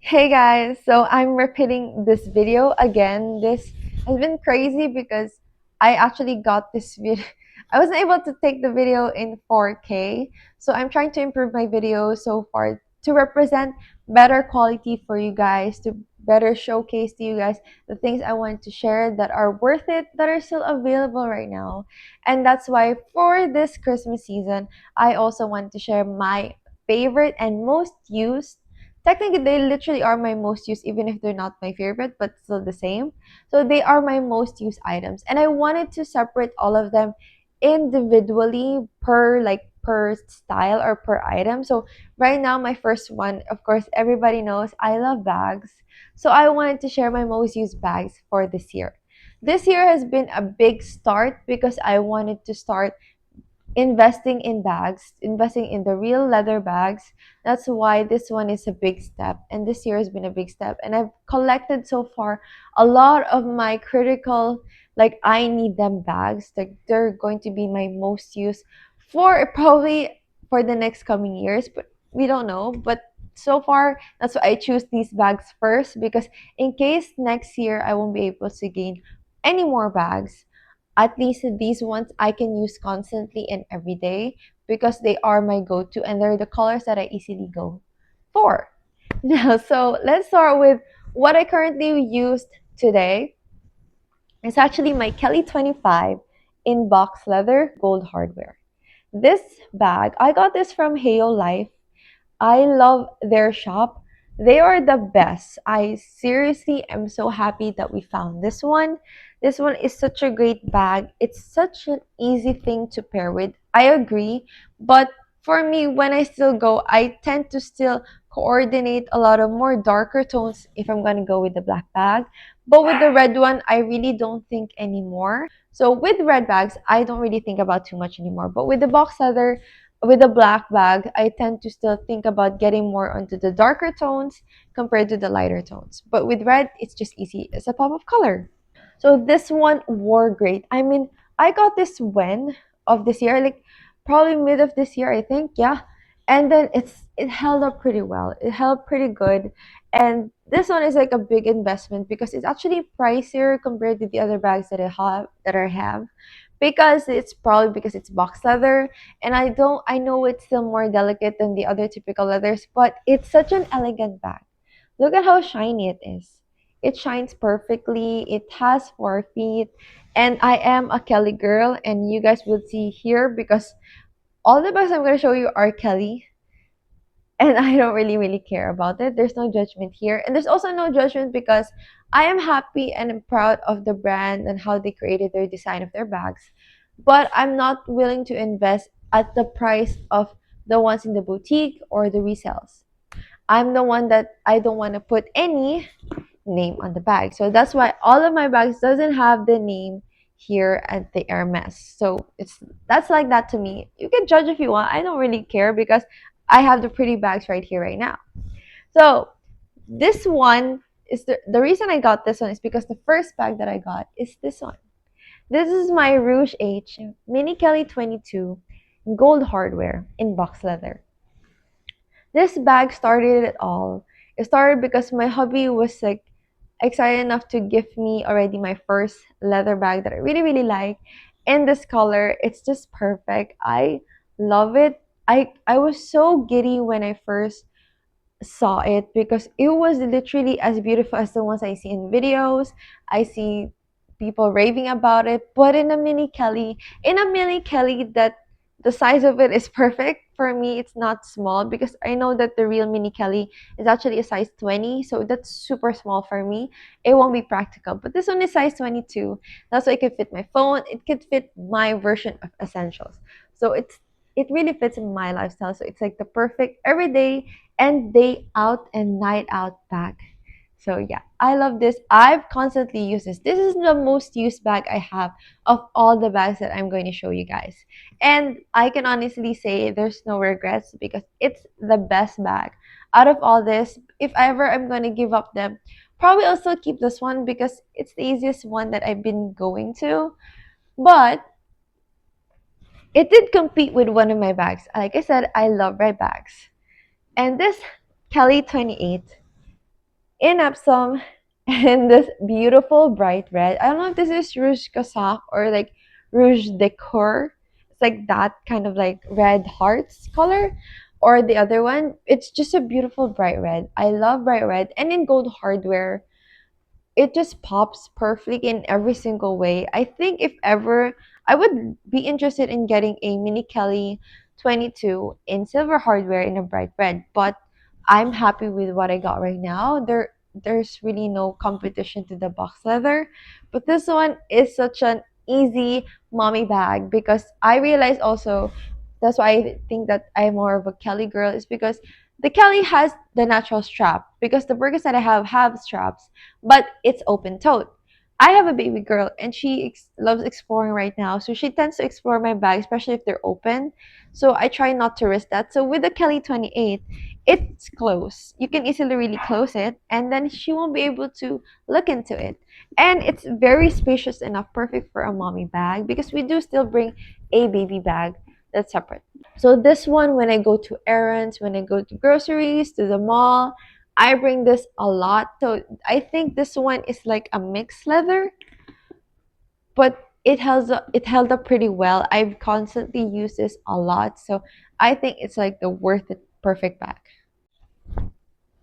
Hey guys, so I'm repeating this video again. This has been crazy because I actually got this video. I wasn't able to take the video in 4K, so I'm trying to improve my video so far to represent better quality for you guys, to better showcase to you guys the things I want to share that are worth it, that are still available right now. And that's why for this Christmas season, I also want to share my favorite and most used. Technically, they literally are my most used, even if they're not my favorite, but still the same. So they are my most used items. And I wanted to separate all of them individually per style or per item. So right now, my first one, of course, everybody knows I love bags. So I wanted to share my most used bags for this year. This year has been a big start because I wanted to start investing in bags, investing in the real leather bags. That's why this one is a big step. And this year has been a big step. And I've collected so far a lot of my critical, like, I need them bags. Like, they're going to be my most used for probably for the next coming years, but we don't know. But so far, that's why I choose these bags first because in case next year I won't be able to gain any more bags, at least these ones I can use constantly and every day because they are my go-to and they're the colors that I easily go for. Now, so let's start with what I currently used today. It's actually my Kelly 25 in box leather gold hardware. This bag, I got this from Heyo Life. I love their shop. They are the best. I seriously am so happy that we found this one. This one is such a great bag. It's such an easy thing to pair with. I agree. But for me, when I still go, I tend to still coordinate a lot of more darker tones if I'm going to go with the black bag. But with the red one, I really don't think anymore. So with red bags, I don't really think about too much anymore. But with the box leather, with a black bag, I tend to still think about getting more onto the darker tones compared to the lighter tones. But with red, it's just easy. It's a pop of color. So this one wore great. I mean, I got this when of this year, like probably mid of this year, I think. Yeah. And then it held up pretty well. It held pretty good. And this one is like a big investment because it's actually pricier compared to the other bags that I have because it's probably because it's box leather and I know it's still more delicate than the other typical leathers, but it's such an elegant bag. Look at how shiny it is. It shines perfectly. It has 4 feet. And I am a Kelly girl, and you guys will see here because all the bags I'm going to show you are Kelly. And I don't really care about it. There's no judgment here. And there's also no judgment because I am happy and I'm proud of the brand and how they created their design of their bags. But I'm not willing to invest at the price of the ones in the boutique or the resales. I'm the one that I don't want to put any name on the bag. So that's why all of my bags doesn't have the name here at the Hermes. So that's like that to me. You can judge if you want. I don't really care because I have the pretty bags right here right now. So this one is the reason I got this one is because the first bag that I got is this one. This is my Rouge H Mini Kelly 22 gold hardware in box leather. This bag started it all. It started because my hubby was like excited enough to give me already my first leather bag that I really like in this color. It's just perfect. I love it. I was so giddy when I first saw it because it was literally as beautiful as the ones I see in videos. I see people raving about it, but in a mini Kelly that the size of it is perfect for me. It's not small because I know that the real mini Kelly is actually a size 20, so that's super small for me. It won't be practical, but this one is size 22. That's why it could fit my phone. It could fit my version of essentials. So it really fits in my lifestyle. So it's like the perfect everyday and day out and night out bag. So yeah, I love this. I've constantly used this. This is the most used bag I have of all the bags that I'm going to show you guys. And I can honestly say there's no regrets because it's the best bag. Out of all this, if ever I'm going to give up them, probably I'll still keep this one because it's the easiest one that I've been going to. But it did compete with one of my bags. Like I said, I love red bags. And this Kelly 28 in Epsom in this beautiful bright red. I don't know if this is Rouge Casac or like Rouge Decor. It's like that kind of like red hearts color. Or the other one, it's just a beautiful bright red. I love bright red. And in gold hardware, it just pops perfectly in every single way. I think if ever I would be interested in getting a Mini Kelly 22 in silver hardware in a bright red, but I'm happy with what I got right now. There's really no competition to the box leather, but this one is such an easy mommy bag because I realized also that's why I think that I'm more of a Kelly girl is because the Kelly has the natural strap because the burgers that I have straps but it's open toed. I have a baby girl and she loves exploring right now, so she tends to explore my bag, especially if they're open. So I try not to risk that. So with the Kelly 28, it's closed. You can easily really close it, and then she won't be able to look into it. And it's very spacious enough, perfect for a mommy bag because we do still bring a baby bag that's separate. So this one, when I go to errands, when I go to groceries, to the mall, I bring this a lot. So I think this one is like a mixed leather, but it held up pretty well. I've constantly used this a lot, so I think it's like the worth it perfect bag.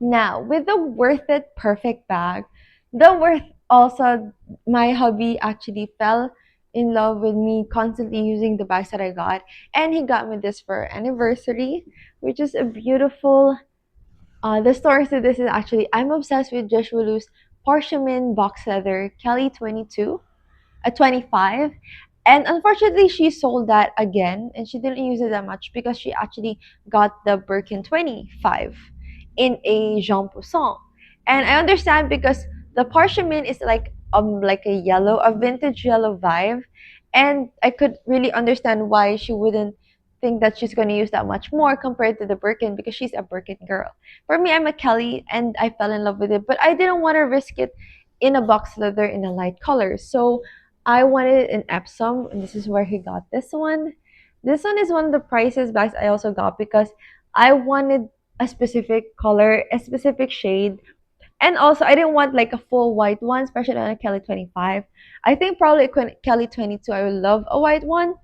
Now, with the worth it perfect bag, the worth also my hubby actually fell in love with me constantly using the bags that I got, and he got me this for anniversary, which is a beautiful the story to this is actually I'm obsessed with Joshua Lu's Parchment box leather Kelly 22 a 25, and unfortunately she sold that again and she didn't use it that much because she actually got the Birkin 25 in a Jean Poussin. And I understand because the parchment is like a yellow, a vintage yellow vibe, and I could really understand why she wouldn't think that she's going to use that much more compared to the Birkin because she's a Birkin girl. For me, I'm a Kelly and I fell in love with it, but I didn't want to risk it in a box leather in a light color. So I wanted an Epsom, and this is where he got this one. This one is one of the priciest bags I also got because I wanted a specific color, a specific shade, and also I didn't want like a full white one, especially on a Kelly 25. I think probably a Kelly 22, I would love a white one,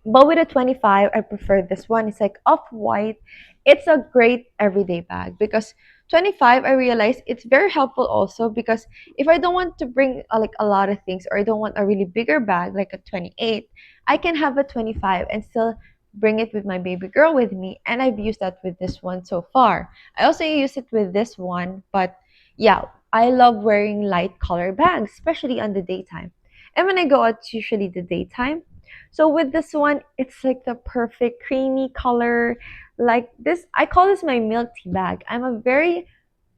but with a 25, I prefer this one. It's like off-white. It's a great everyday bag because 25, I realized it's very helpful also because if I don't want to bring like a lot of things or I don't want a really bigger bag like a 28, I can have a 25 and still bring it with my baby girl with me. And I've used that with this one so far. I also use it with this one, but yeah, I love wearing light color bags, especially on the daytime. And when I go out, it's usually the daytime. So with this one, it's like the perfect creamy color. Like this, I call this my milk tea bag. I'm a very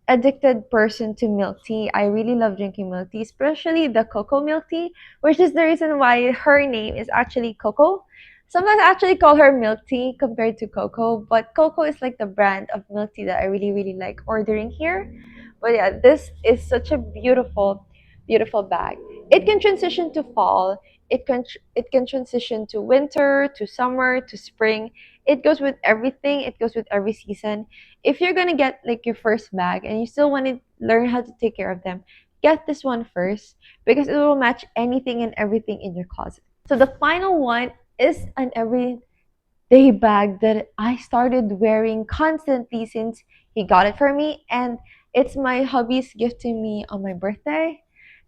addicted person to milk tea. I really love drinking milk tea, especially the cocoa milk tea, which is the reason why her name is actually Coco. Sometimes I actually call her milk tea compared to Coco, but Coco is like the brand of milk tea that I really, really like ordering here. But yeah, this is such a beautiful, beautiful bag. It can transition to fall. It can transition to winter, to summer, to spring. It goes with everything. It goes with every season. If you're gonna get like your first bag and you still want to learn how to take care of them, get this one first because it will match anything and everything in your closet. So the final one is an everyday bag that I started wearing constantly since he got it for me, and it's my hubby's gift to me on my birthday,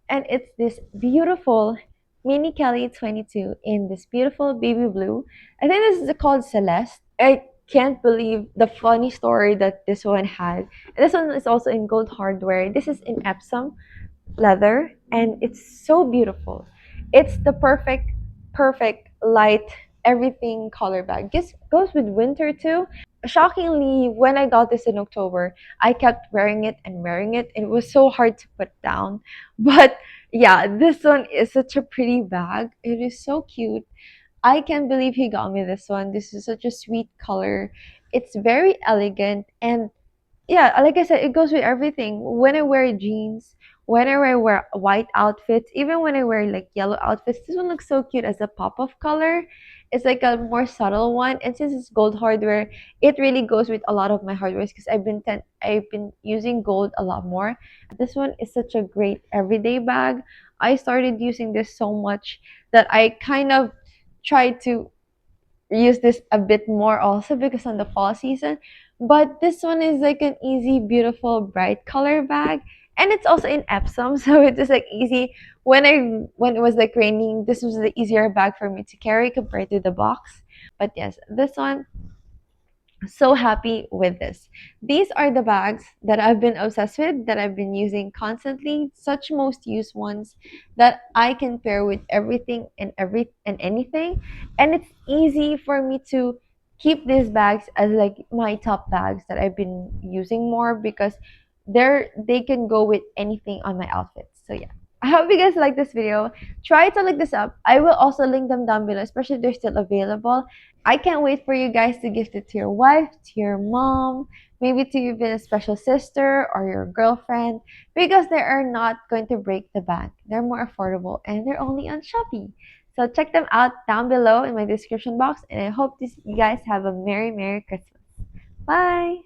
and it's this beautiful Mini Kelly 22 in this beautiful baby blue. I think this is called Celeste. I can't believe the funny story that this one had. And this one is also in gold hardware. This is in Epsom leather, and it's so beautiful. It's the perfect light everything color bag. This goes with winter too. Shockingly, when I got this in October, I kept wearing it and wearing it. It was so hard to put down. But yeah, this one is such a pretty bag. It is so cute. I can't believe he got me this one. This is such a sweet color. It's very elegant and yeah, like I said, it goes with everything. When I wear jeans, whenever I wear white outfits, even when I wear like yellow outfits, this one looks so cute as a pop of color. It's like a more subtle one, and since it's gold hardware, it really goes with a lot of my hardwares because I've been using gold a lot more. This one is such a great everyday bag. I started using this so much that I kind of tried to use this a bit more also because on the fall season. But this one is like an easy, beautiful, bright color bag. And it's also in Epsom, so it was like easy when it was like raining. This was the easier bag for me to carry compared to the box. But yes, this one, so happy with this. These are the bags that I've been obsessed with, that I've been using constantly, such most used ones that I can pair with everything and anything. And it's easy for me to keep these bags as like my top bags that I've been using more because they can go with anything on my outfits. So yeah. I hope you guys like this video. Try to look this up. I will also link them down below, especially if they're still available. I can't wait for you guys to gift it to your wife, to your mom, maybe to even a special sister or your girlfriend because they are not going to break the bank. They're more affordable and they're only on Shopee. So check them out down below in my description box and I hope you guys have a Merry Christmas. Bye!